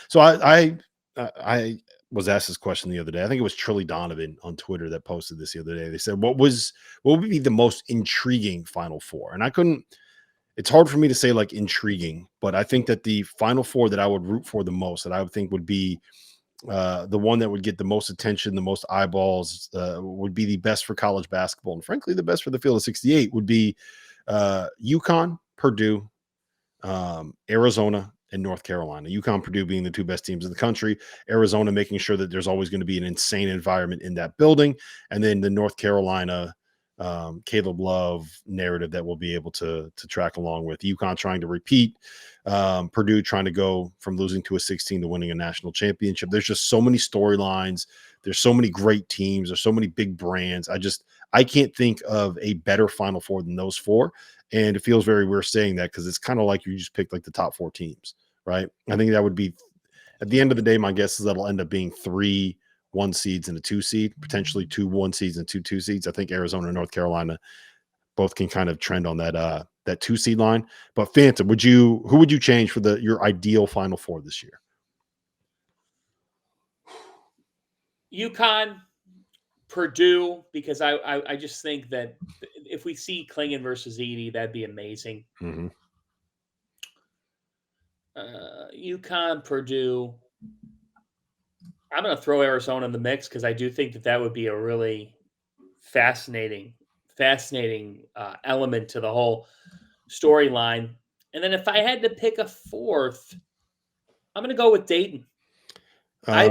So I was asked this question the other day. I think it was Trilly Donovan on Twitter that posted this the other day. They said, what would be the most intriguing Final Four? And I couldn't. It's hard for me to say like intriguing, but I think that the Final Four that I would root for the most, that I would think would be the one that would get the most attention, the most eyeballs, would be the best for college basketball, and frankly, the best for the field of 68 would be UConn, Purdue, Arizona, and North Carolina. UConn, Purdue being the two best teams in the country. Arizona making sure that there's always going to be an insane environment in that building, and then the North Carolina Caleb Love narrative that we'll be able to track along with. UConn trying to repeat, Purdue trying to go from losing to a 16 to winning a national championship. There's just so many storylines. There's so many great teams. There's so many big brands. I can't think of a better Final Four than those four. And it feels very weird saying that because it's kind of like you just picked like the top four teams, right? I think that would be, at the end of the day, my guess is that'll end up being 3 1 seeds and a 2 seed, potentially 2 1 seeds and 2 seeds. I think Arizona and North Carolina both can kind of trend on that 2 seed line. But Phantom, who would you change for your ideal Final Four this year? UConn, Purdue, because I just think that if we see Klingon versus Edey, that'd be amazing. Mm-hmm. UConn, Purdue. I'm going to throw Arizona in the mix because I do think that would be a really fascinating element to the whole storyline. And then if I had to pick a fourth, I'm going to go with Dayton. I